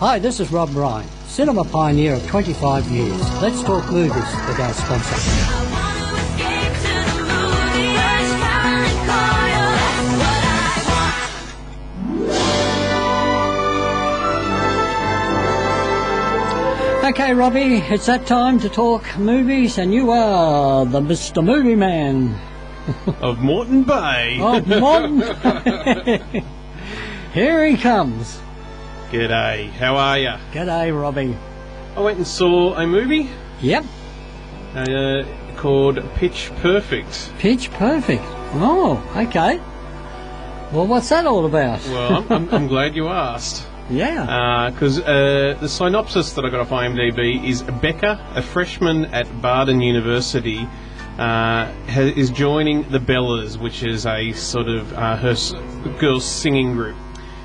Hi, this is Rob Ryan, cinema pioneer of 25 years. Let's talk movies with our sponsor. Okay, Robbie, it's that time to talk movies, and you are the Mr. Movie Man. Of Moreton Bay. Of Moreton Bay. Here he comes. G'day, how are ya? G'day, Robbie. I went and saw a movie. Yep. Called Pitch Perfect. Pitch Perfect. Oh, okay. Well, what's that all about? Well, I'm glad you asked. Yeah. Because the synopsis that I got off IMDb is Becca, a freshman at Barden University, is joining the Bellas, which is a sort of her girls' singing group,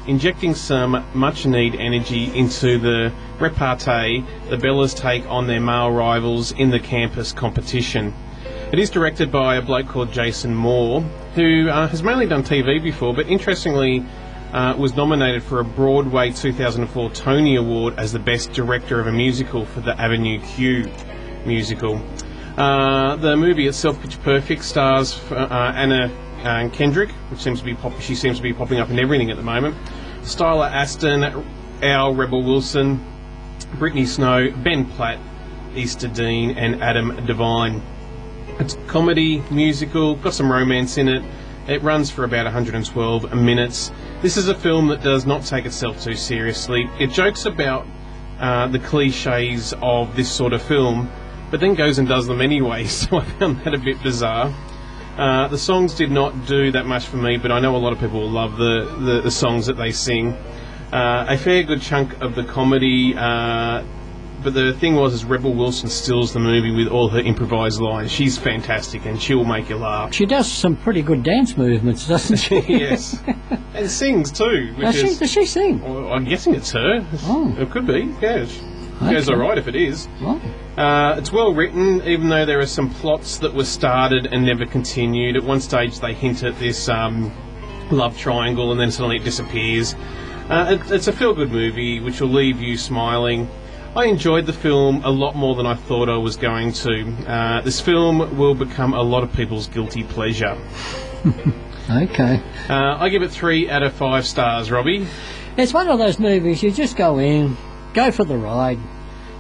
injecting some much-needed energy into the repartee the Bellas take on their male rivals in the campus competition. It is directed by a bloke called Jason Moore, who has mainly done TV before, but interestingly was nominated for a Broadway 2004 Tony Award as the Best Director of a Musical for the Avenue Q musical. The movie itself, Pitch Perfect, stars Anna Kendrick, which seems to be she seems to be popping up in everything at the moment. Styler Aston, Al Rebel Wilson, Brittany Snow, Ben Platt, Easter Dean, and Adam Devine. It's a comedy musical, got some romance in it. It runs for about 112 minutes. This is a film that does not take itself too seriously. It jokes about the cliches of this sort of film, but then goes and does them anyway, so I found that a bit bizarre. The songs did not do that much for me, but I know a lot of people love the songs that they sing. A fair good chunk of the comedy, but the thing is Rebel Wilson steals the movie with all her improvised lines. She's fantastic and she'll make you laugh. She does some pretty good dance movements, doesn't she? Yes. And sings too. Does she sing? Well, I'm guessing it's her. Oh. It could be, yeah. It goes alright if it is. Oh. It's well written, even though there are some plots that were started and never continued. At one stage they hint at this love triangle and then suddenly it disappears. It's a feel-good movie which will leave you smiling. I enjoyed the film a lot more than I thought I was going to. This film will become a lot of people's guilty pleasure. Okay. I give it 3 out of 5 stars, Robbie. It's one of those movies you just go in, go for the ride.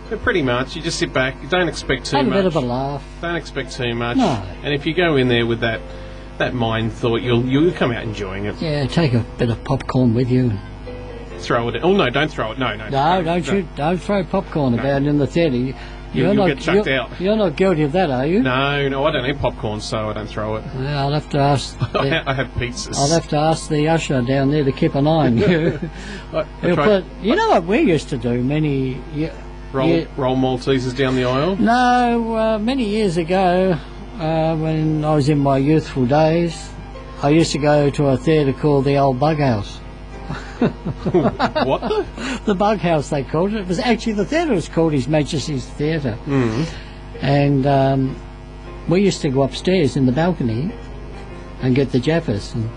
But pretty much, you just sit back, you don't expect too much. Have a bit of a laugh. Don't expect too much. No. And if you go in there with that mind thought, you'll come out enjoying it. Yeah, take a bit of popcorn with you. Throw it. Oh no! Don't throw it. No. Don't throw popcorn about in the theatre. You'll get chucked out. You're not guilty of that, are you? No, I don't eat popcorn, so I don't throw it. I'll have to ask. I have pizzas. I'll have to ask the usher down there to keep an eye on you. You know what we used to do roll Maltesers down the aisle. No, many years ago, when I was in my youthful days, I used to go to a theatre called the Old Bug House. What? The Bug House, they called it. It was actually, the theatre was called His Majesty's Theatre. Mm-hmm. And we used to go upstairs in the balcony and get the Jaffers and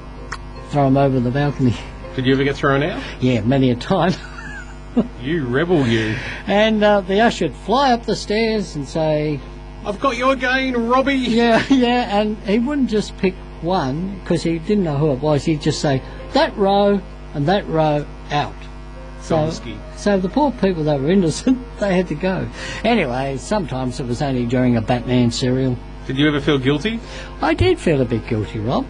throw them over the balcony. Did you ever get thrown out? Yeah, many a time. You rebel, you. And the usher would fly up the stairs and say, "I've got you again, Robbie." Yeah, and he wouldn't just pick one because he didn't know who it was. He'd just say, "That row and that row out." So the poor people that were innocent, they had to go. Anyway, sometimes it was only during a Batman serial. Did you ever feel guilty? I did feel a bit guilty, Rob.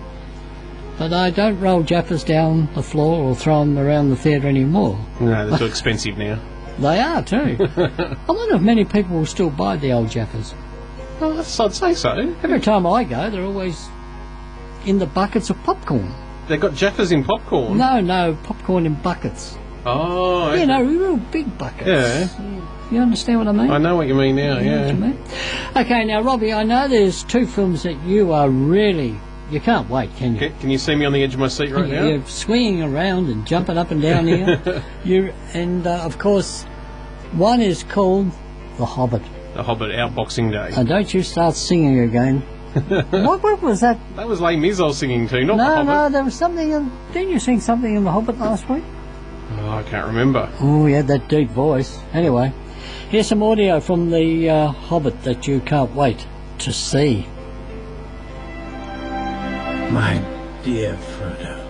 But I don't roll Jaffers down the floor or throw them around the theatre anymore. No, they're too expensive now. They are too. I wonder if many people will still buy the old Jaffers. Well, I'd say so. Every time I go, they're always in the buckets of popcorn. They've got Jaffers in popcorn? No, popcorn in buckets. Oh, okay. You know, real big buckets. Yeah. You understand what I mean? I know what you mean now, You know what I mean? Okay, now, Robbie, I know there's 2 films that you are really... You can't wait, can you? Can you see me on the edge of my seat right now? You're swinging around and jumping up and down here. Of course, one is called The Hobbit. The Hobbit, Outboxing Day. And don't you start singing again. What was that? That was Les Mis I was singing to, not The Hobbit. No, there was something in... Didn't you sing something in The Hobbit last week? Oh, I can't remember. Oh, he had that deep voice. Anyway, here's some audio from the Hobbit that you can't wait to see. My dear Frodo,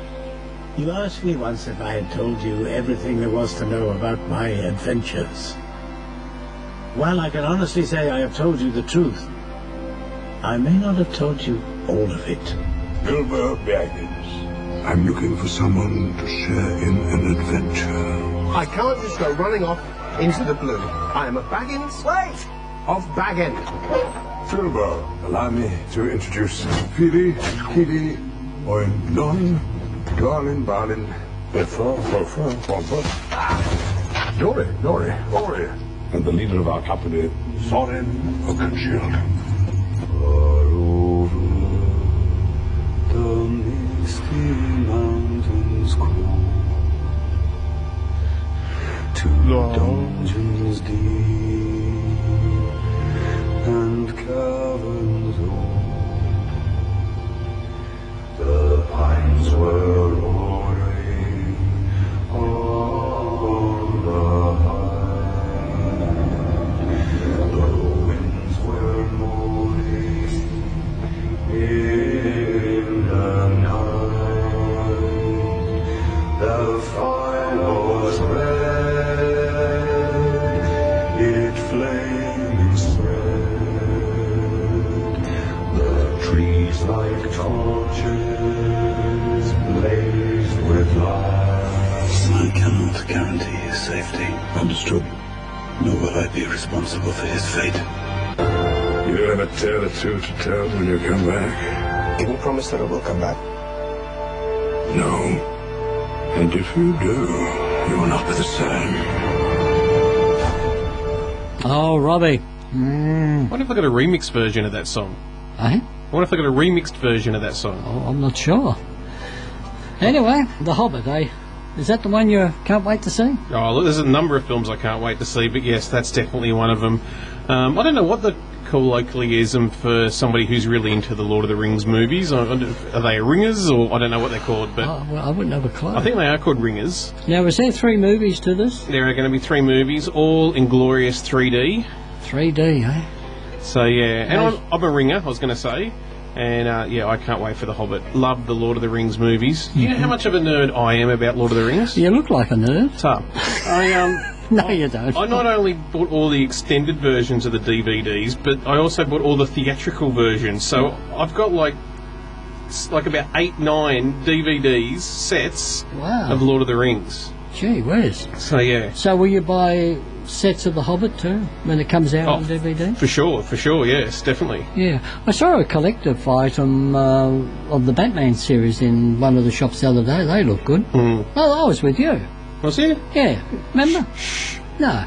you asked me once if I had told you everything there was to know about my adventures. Well, I can honestly say I have told you the truth. I may not have told you all of it. Bilbo Baggins. I'm looking for someone to share in an adventure. I can't just go running off into the blue. I am a Baggins. Wait! Of Baggin. Bilbo, allow me to introduce Philly, Kitty, Oin, Darling, Barlin, Beffer, Nori, and the leader of our company, Thorin Oakenshield. Far over the misty mountains cold, to dungeons deep and caverns old, the pines were roaring on the high, the winds were moaning in the night, the fire was red, it flaming spread, the trees like torches blazed with light. I cannot guarantee his safety. Understood. Nor will I be responsible for his fate. You have a tale or two to tell when you come back? Can you promise that I will come back? No. And if you do, you will not be the same. Oh, Robbie. I wonder if I got a remixed version of that song. Eh? I wonder if I got a remixed version of that song. Oh, I'm not sure. Anyway, The Hobbit, eh? Is that the one you can't wait to see? Oh, look, there's a number of films I can't wait to see, but yes, that's definitely one of them. I don't know what the colloquialism for somebody who's really into the Lord of the Rings movies. Are they ringers, or I don't know what they're called, but Oh, well, I wouldn't have a clue. I think they are called ringers. Now, is there 3 movies to this? There are going to be 3 movies, all in glorious 3D. 3D, eh? So yeah, and Nice. I'm a ringer, I was going to say. And yeah, I can't wait for The Hobbit. Love the Lord of the Rings movies. Do you know how much of a nerd I am about Lord of the Rings? You look like a nerd. So, No, you don't. I not only bought all the extended versions of the DVDs, but I also bought all the theatrical versions. So I've got like about 8, 9 DVDs sets Wow. of Lord of the Rings. Gee whiz. So yeah, So will you buy sets of The Hobbit too when it comes out on DVD? for sure, yes, definitely. Yeah. I saw a collective item of the Batman series in one of the shops the other day. They look good. Mm. Well, I was with you. Was it? Yeah. Remember? No.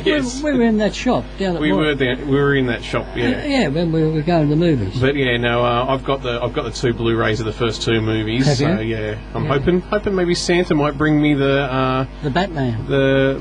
Yes, We were in that shop down at we Moore. were there. We were in that shop. Yeah. Yeah, when we were going to the movies. But yeah, no, I've got the 2 Blu-rays of the first 2 movies. Have So you? yeah, I'm hoping maybe Santa might bring me the Batman.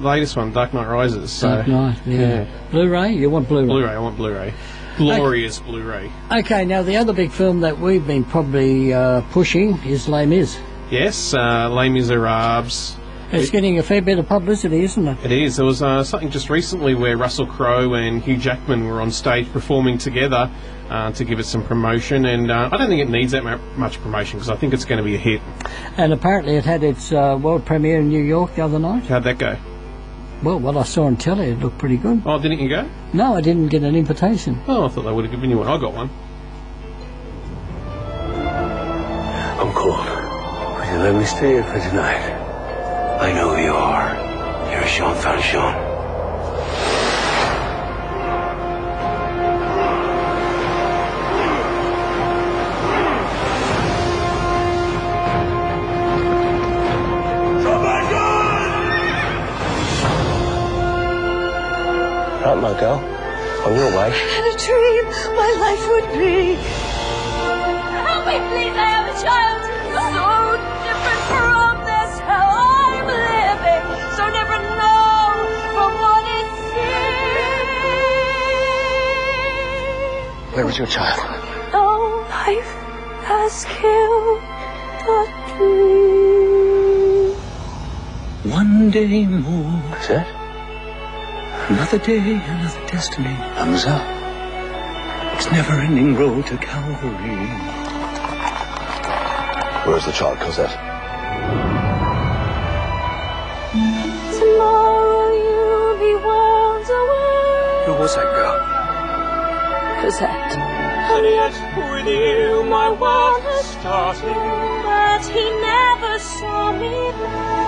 latest one, Dark Knight Rises. So Dark Knight, yeah. Blu-ray? You want Blu-ray? Blu-ray, I want Blu-ray. Glorious Blu-ray. Okay, now the other big film that we've been probably pushing is Les Mis. Yes, Les Miserables. It's getting a fair bit of publicity, isn't it? It is. There was something just recently where Russell Crowe and Hugh Jackman were on stage performing together to give it some promotion, and I don't think it needs that much promotion because I think it's going to be a hit. And apparently it had its world premiere in New York the other night. How'd that go? Well, what I saw on telly, it looked pretty good. Oh, didn't you go? No, I didn't get an invitation. Oh, I thought they would have given you one. I got one. I'm cold. Would you let me stay here for tonight? I know who you are. You're Jean Valjean. Right, my girl. On your way. And a dream my life would be. Help me, please, I have a child. So different from this hell I'm living. So different now from what it seems. Where is your child? No life has killed the dream. one day more. What's that? Another day, another destiny. Thumbs up. It's never-ending road to Calvary. Where's the child, Cosette? Tomorrow you'll be worlds away. Who was that girl? Cosette. And yet with you my world has started. But he never saw me there.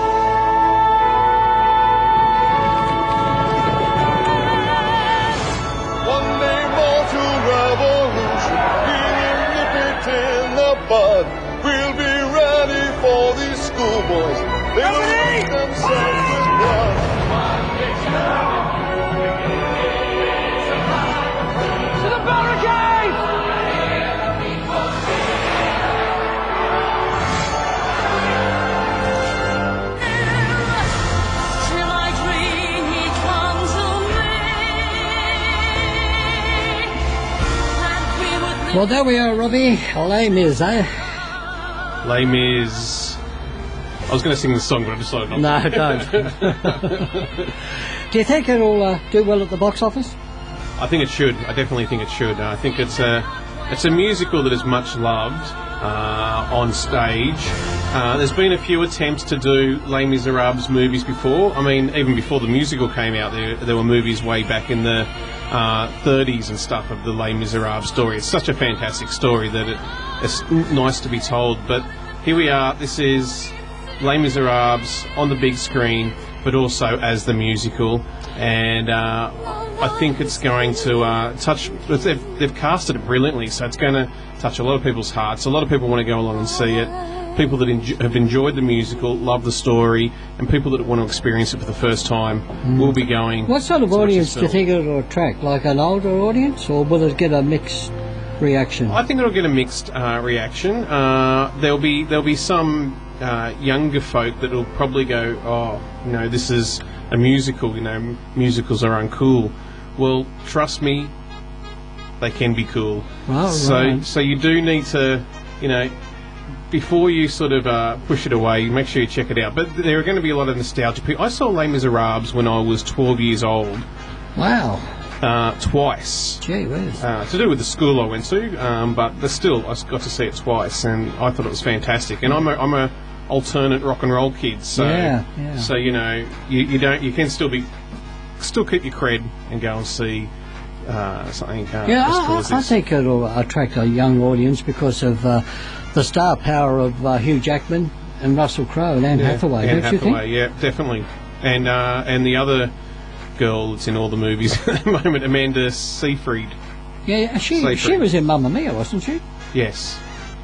One day more to revolution. We'll nip it in the bud. We'll be ready for these schoolboys. They will make themselves with blood. To the barricade! Till I dream he comes to me. Well, there we are, Robbie. Les Mis, eh? Les Mis. I was going to sing the song, but I decided not to. No, don't. Do you think it'll do well at the box office? I think it should. I definitely think it should. I think it's a musical that is much loved on stage. There's been a few attempts to do Les Miserables movies before. I mean, even before the musical came out, there were movies way back in the 30s and stuff of the Les Miserables story. It's such a fantastic story that it's nice to be told. But here we are. This is Les Miserables on the big screen, but also as the musical. And I think it's going to touch... They've casted it brilliantly, so it's going to touch a lot of people's hearts. A lot of people want to go along and see it. People that have enjoyed the musical, love the story, and people that want to experience it for the first time will be going. What sort of audience do you think it'll attract? Like an older audience, or will it get a mixed reaction? I think it'll get a mixed reaction. There'll be some younger folk that will probably go, oh, you know, this is a musical, you know, musicals are uncool. Well, trust me, they can be cool. Oh, so right. So you do need to, you know, before you sort of push it away, make sure you check it out. But there are going to be a lot of nostalgia. I saw Les Miserables when I was 12 years old. Wow. Twice. Gee whiz. To do with the school I went to, but still, I got to see it twice, and I thought it was fantastic. And I'm a alternate rock and roll kid, so so you know you can still keep your cred and go and see something. I think it'll attract a young audience because of the star power of Hugh Jackman and Russell Crowe and Anne Hathaway. Anne Don't you think? Hathaway, yeah, definitely. And the other girl that's in all the movies at the moment, Amanda Seyfried. Yeah, she was in Mamma Mia, wasn't she? Yes.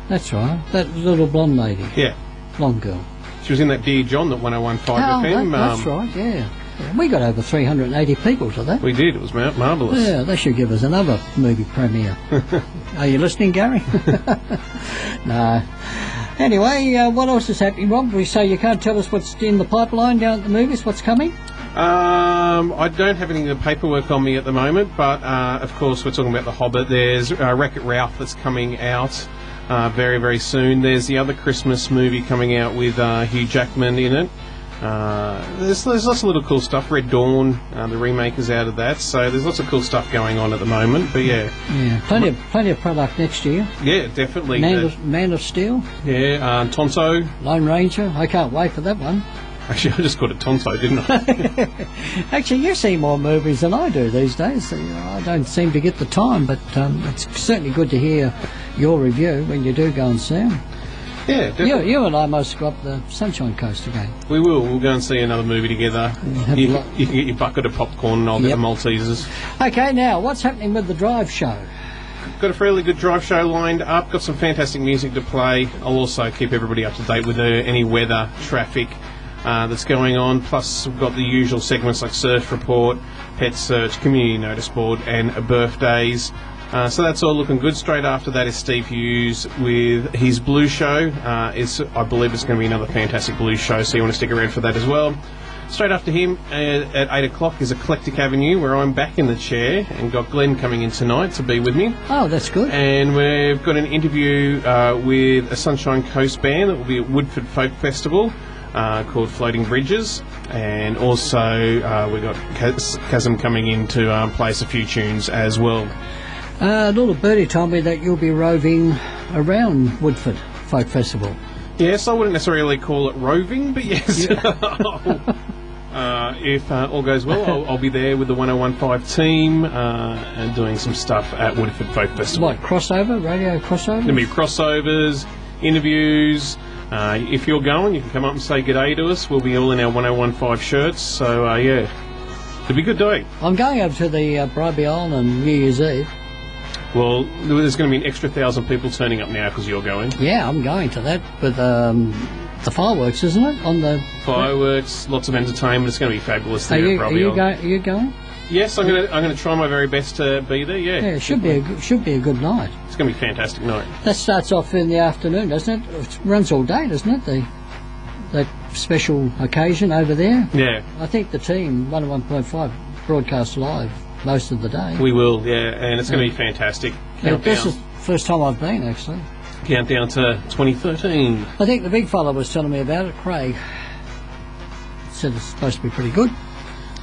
That's right. That little blonde lady. Yeah. Blonde girl. She was in that Dear John that 1015 FM. That's right, yeah. We got over 380 people to that. We did. It was marvellous. Yeah, they should give us another movie premiere. Are you listening, Gary? No. Anyway, what else is happening, Rob? We say you can't tell us what's in the pipeline down at the movies. What's coming? I don't have any of the paperwork on me at the moment, but of course we're talking about The Hobbit. There's Wreck-It Ralph that's coming out very, very soon. There's the other Christmas movie coming out with Hugh Jackman in it. There's lots of little cool stuff. Red Dawn, the remake is out of that, so there's lots of cool stuff going on at the moment. But yeah, plenty of product next year. Yeah, definitely. Man of Steel. Yeah, Tonto. Lone Ranger. I can't wait for that one. Actually, I just called it Tonto, didn't I? Actually, you see more movies than I do these days. So, I don't seem to get the time, but it's certainly good to hear your review when you do go and see them. Yeah, definitely. You and I must go up the Sunshine Coast again. We will. We'll go and see another movie together. You can get your bucket of popcorn and I'll get the Maltesers. Okay, now, what's happening with the Drive Show? Got a fairly good drive show lined up. Got some fantastic music to play. I'll also keep everybody up to date with any weather, traffic that's going on. Plus, we've got the usual segments like Surf Report, Pet Search, Community Notice Board, and birthdays. So that's all looking good. Straight after that is Steve Hughes with his Blues Show. I believe it's going to be another fantastic blues show, so you want to stick around for that as well. Straight after him at 8 o'clock is Eclectic Avenue, where I'm back in the chair and got Glenn coming in tonight to be with me. Oh, that's good. And we've got an interview with a Sunshine Coast band that will be at Woodford Folk Festival. called Floating Bridges, and also we've got Chasm coming in to play us a few tunes as well. Little Birdie told me that you'll be roving around Woodford Folk Festival. Yes, I wouldn't necessarily call it roving, but yes. If all goes well, I'll be there with the 1015 team and doing some stuff at Woodford Folk Festival. What, crossover? Radio crossover? There'll be crossovers, interviews. If you're going, you can come up and say g'day to us. We'll be all in our 1015 shirts, so yeah, it'll be a good day. I'm going over to the Bribey Island on New Year's Eve. Well, there's going to be an extra 1,000 people turning up now because you're going. Yeah, I'm going to that, but the fireworks, isn't it? On the fireworks, lots of entertainment. It's going to be fabulous there at Bribey Island. Are you going? Yes, I'm going to try my very best to be there. Yeah, it should be a good night. It's going to be a fantastic night. That starts off in the afternoon, doesn't it? It runs all day, doesn't it? That special occasion over there. Yeah, I think the team 101.5 broadcast live most of the day. We will, yeah, and it's going to be fantastic. This is the first time I've been, actually. Countdown to 2013. I think the big fella was telling me about it, Craig. Said it's supposed to be pretty good.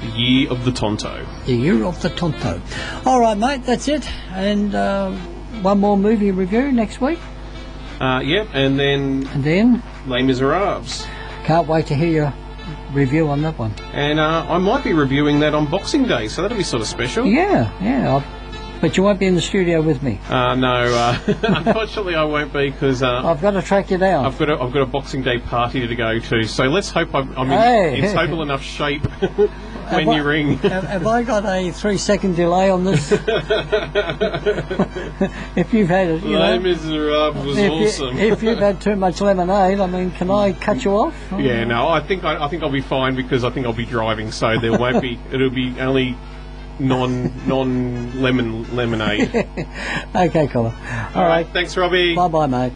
The Year of the Tonto. The Year of the Tonto. All right, mate, that's it. And one more movie review next week. Yep, and then Les Miserables. Can't wait to hear your review on that one. And I might be reviewing that on Boxing Day, so that'll be sort of special. Yeah. But you won't be in the studio with me. No, unfortunately I won't be because I've got to track you down. I've got a Boxing Day party to go to. So let's hope I'm in stable enough shape when you ring. Have I got a 3-second delay on this? If you've had it, Les Miserables was awesome. If you've had too much lemonade, I mean, can I cut you off? Yeah, no, I think I'll be fine because I think I'll be driving, so there won't be. It'll be only non-lemon lemonade. Okay, cool. All right, thanks, Robbie. Bye, mate.